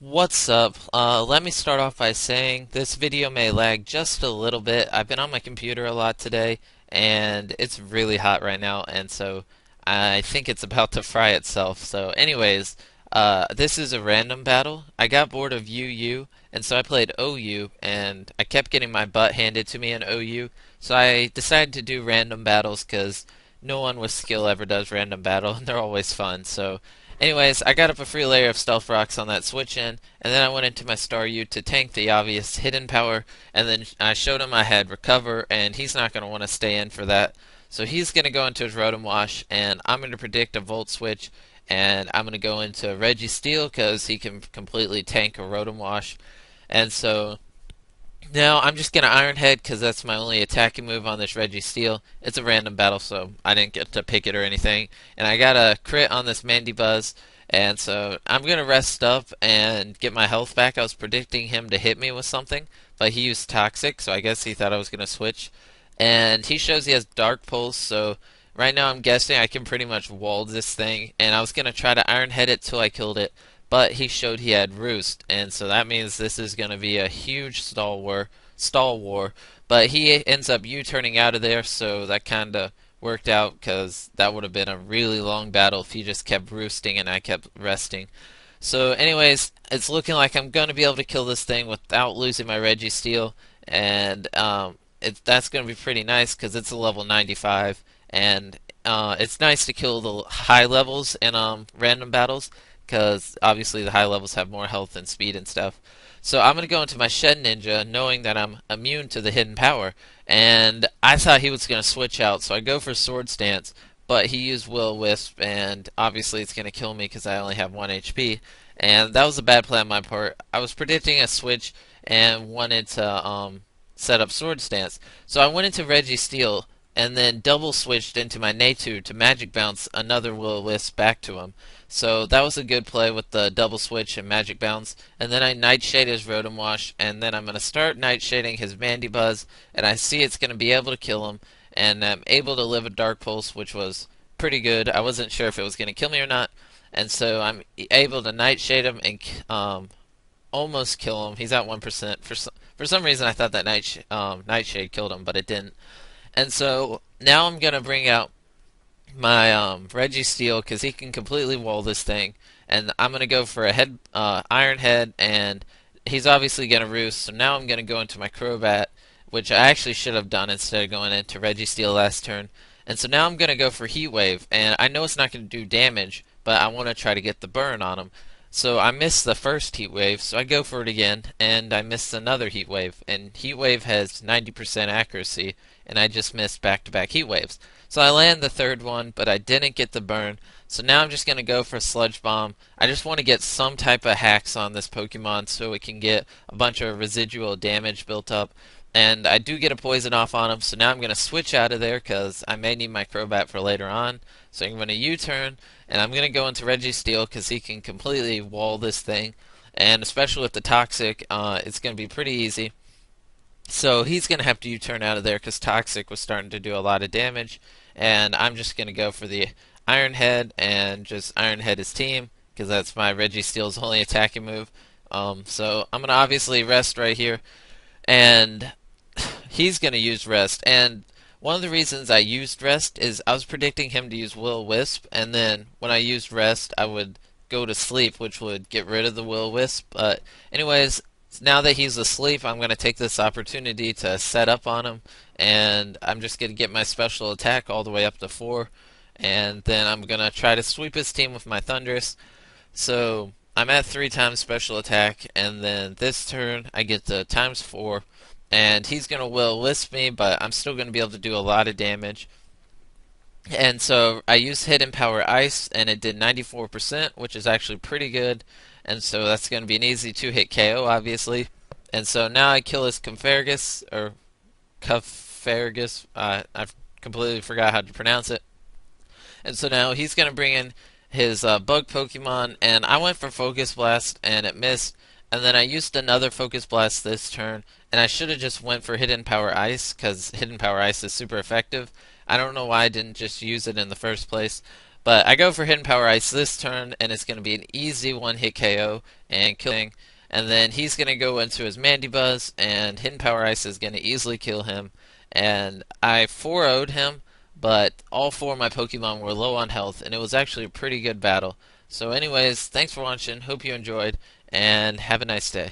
What's up? Let me start off by saying this video may lag just a little bit. I've been on my computer a lot today, and it's really hot right now, and so I think it's about to fry itself. So, anyways, this is a random battle. I got bored of UU, and so I played OU, and I kept getting my butt handed to me in OU, so I decided to do random battles because no one with skill ever does random battle, and they're always fun. So, anyways, I got up a free layer of stealth rocks on that switch in, and then I went into my Star U to tank the obvious hidden power, and then I showed him I had recover, and he's not going to want to stay in for that. So he's going to go into his Rotom Wash, and I'm going to predict a Volt Switch, and I'm going to go into Registeel because he can completely tank a Rotom Wash. And so now I'm just gonna Iron Head because that's my only attacking move on this Registeel. It's a random battle, so I didn't get to pick it or anything. And I got a crit on this Mandibuzz, and so I'm gonna rest up and get my health back. I was predicting him to hit me with something, but he used Toxic, so I guess he thought I was gonna switch. And he shows he has Dark Pulse, so right now I'm guessing I can pretty much wall this thing. And I was gonna try to Iron Head it till I killed it, but he showed he had Roost, and so that means this is going to be a huge stall war. But he ends up U-turning out of there, so that kind of worked out because that would have been a really long battle if he just kept roosting and I kept resting. So, anyways, it's looking like I'm going to be able to kill this thing without losing my Registeel, and that's going to be pretty nice because it's a level 95, and it's nice to kill the high levels in random battles because obviously the high levels have more health and speed and stuff. So I'm going to go into my Shed Ninja knowing that I'm immune to the hidden power, and I thought he was going to switch out, so I go for Sword Stance, but he used Will-O-Wisp, and obviously it's going to kill me because I only have 1 HP, and that was a bad play on my part. I was predicting a switch and wanted to set up Sword Stance, so I went into Registeel and then double switched into my Natu to Magic Bounce another Will-O-Wisp back to him. So that was a good play with the double switch and Magic Bounce. And then I Nightshade his Rotom Wash, and then I'm going to start Nightshading his Mandibuzz, and I see it's going to be able to kill him, and I'm able to live a Dark Pulse, which was pretty good. I wasn't sure if it was going to kill me or not, and so I'm able to Nightshade him and almost kill him. He's at 1%. For some reason, I thought that Nightshade killed him, but it didn't. And so now I'm gonna bring out my Registeel because he can completely wall this thing, and I'm gonna go for a Iron Head, and he's obviously gonna roost. So now I'm gonna go into my Crobat, which I actually should have done instead of going into Registeel last turn. And so now I'm gonna go for Heat Wave, and I know it's not gonna do damage, but I want to try to get the burn on him. So I missed the first Heat Wave, so I go for it again, and I missed another Heat Wave. And Heat Wave has 90% accuracy, and I just missed back-to-back Heat Waves. So I land the third one, but I didn't get the burn. So now I'm just going to go for Sludge Bomb. I just want to get some type of hacks on this Pokemon so it can get a bunch of residual damage built up. And I do get a poison off on him, so now I'm going to switch out of there because I may need my Crobat for later on. So I'm going to U-turn, and I'm going to go into Registeel because he can completely wall this thing. And especially with the Toxic, it's going to be pretty easy. So he's going to have to U-turn out of there because Toxic was starting to do a lot of damage. And I'm just going to go for the Iron Head and just Iron Head his team because that's my Registeel's only attacking move. So I'm going to obviously rest right here. And he's going to use Rest. And one of the reasons I used Rest is I was predicting him to use Will-O-Wisp. And then when I used Rest, I would go to sleep, which would get rid of the Will-O-Wisp. But anyways, now that he's asleep, I'm going to take this opportunity to set up on him, and I'm just going to get my special attack all the way up to 4, and then I'm going to try to sweep his team with my Thundurus. So I'm at 3 times special attack, and then this turn I get the times 4, and he's going to Will-O-Wisp me, but I'm still going to be able to do a lot of damage. And so I used Hidden Power Ice, and it did 94%, which is actually pretty good. And so that's going to be an easy 2-hit KO, obviously. And so now I kill his Cumfergus, or Cuffergus. I've completely forgot how to pronounce it. And so now he's going to bring in his bug Pokemon, and I went for Focus Blast, and it missed. And then I used another Focus Blast this turn, and I should have just went for Hidden Power Ice, because Hidden Power Ice is super effective. I don't know why I didn't just use it in the first place, But I go for Hidden Power Ice this turn, and it's going to be an easy one-hit KO and killing. And then he's going to go into his Mandibuzz, and Hidden Power Ice is going to easily kill him. And I 4-0'd him, but all four of my Pokemon were low on health, and it was actually a pretty good battle. So anyways, thanks for watching, hope you enjoyed, and have a nice day.